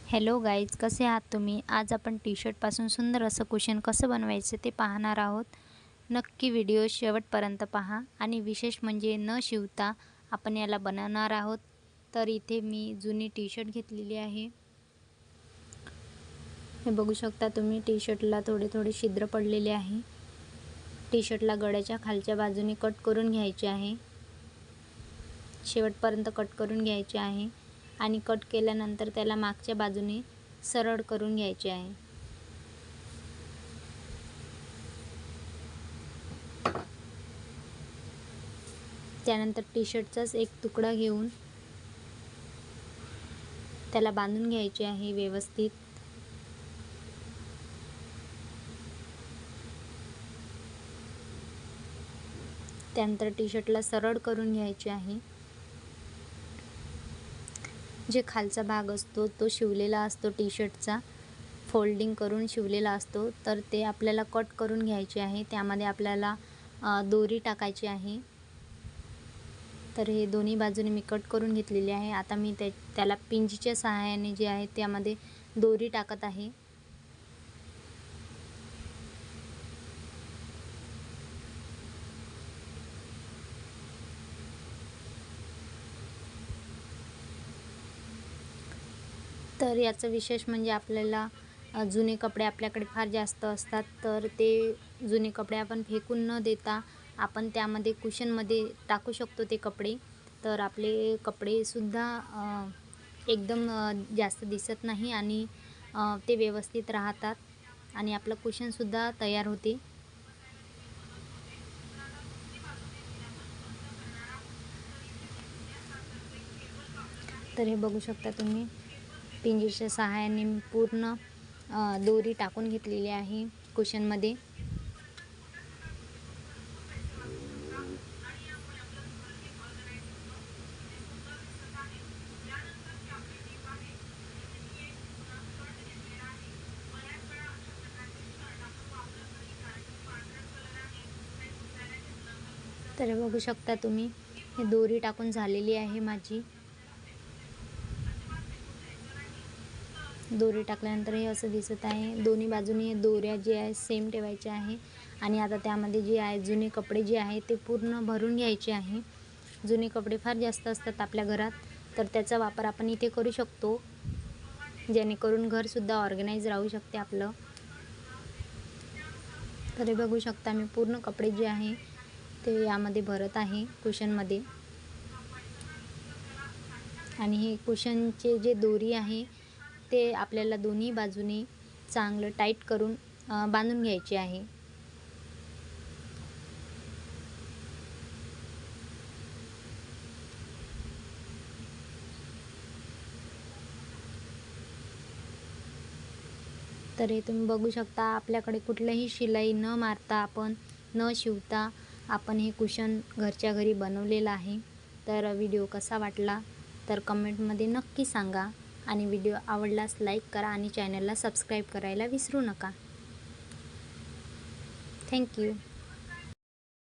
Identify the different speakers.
Speaker 1: Hello guys, कसे आहात तुम्ही? आज आपण टी शर्टपासून सुंदर असं कुशन कसं बनवायचं ते पाहणार आहोत. नक्की व्हिडिओ शेवटपर्यंत पहा. आणि विशेष म्हणजे न शिवता आपण याला बनवणार आहोत. तर इथे मी जुनी टी शर्ट घेतलेली आहे. हे बघू शकता तुम्ही, टी शर्टला थोडे थोडे छिद्र पडलेले आहे. टी शर्टला गळ्याच्या खालच्या बाजूने कट करून घ्यायचे आहे. शेवटपर्यंत कट करून घ्यायचे आहे. आणि कट केल्यानंतर त्याला मागच्या बाजूने सरळ करून घ्यायचे आहे. त्यानंतर टी शर्टचाच एक तुकडा घेऊन त्याला बांधून घ्यायचे आहे व्यवस्थित. त्यानंतर टी शर्टला सरळ करून घ्यायचे आहे. जे खालचा भाग असतो तो शिवलेला असतो, टी शर्टचा फोल्डिंग करून शिवलेला असतो, तर ते आपल्याला कट करून घ्यायचे आहे. त्यामध्ये आपल्याला दोरी टाकायची आहे. तर हे दोन्ही बाजूने मी कट करून घेतलेले आहे. आता मी त्याला पिंजच्या सहाय्याने जे आहे त्यामध्ये दोरी टाकत आहे. तर याचं विशेष म्हणजे आपल्याला जुने कपडे आपल्याकडे फार जास्त असतात, तर ते जुने कपडे आपण फेकून न देता आपण त्यामध्ये कुशनमध्ये टाकू शकतो ते कपडे. तर आपले कपडेसुद्धा एकदम जास्त दिसत नाही आणि ते व्यवस्थित राहतात आणि आपलं कुशनसुद्धा तयार होते. तर हे बघू शकता तुम्ही, पिंजीच्या सहाय्याने मी पूर्ण दोरी टाकून घेतलेली आहे कुशनमध्ये. तर हे बघू शकता तुम्ही, हे दोरी टाकून झालेली आहे माझी. दोरी टाकल्यानंतर हे असं दिसत आहे. दोन्ही बाजूनी दोऱ्या जे आहे सेम ठेवायच्या आहे. आणि आता त्यामध्ये जे आहे जुने कपडे जे आहे ते पूर्ण भरून घ्यायचे आहे. जुने कपडे फार जास्त असतात आपल्या घरात, तर त्याचा वापर आपण इथे करू शकतो, जेणेकरून घरसुद्धा ऑर्गनाइज राहू शकते आपलं. तर हे बघू शकता मी पूर्ण कपडे जे आहे ते यामध्ये भरत आहे कुशनमध्ये. आणि हे कुशनचे जे दोरी आहे ते आपल्याला दोन्ही बाजूने चांगलं टाईट करून बांधून घ्यायचे आहे. तर हे तुम्ही बघू शकता, आपल्याकडे कुठलीही शिलाई न मारता आपण न शिवता आपण हे कुशन घरच्या घरी बनवलेलं आहे. तर व्हिडिओ कसा वाटला तर कमेंटमध्ये नक्की सांगा. आणि व्हिडिओ आवडल्यास लाईक करा आणि चॅनलला सबस्क्राईब करायला विसरू नका. थँक्यू.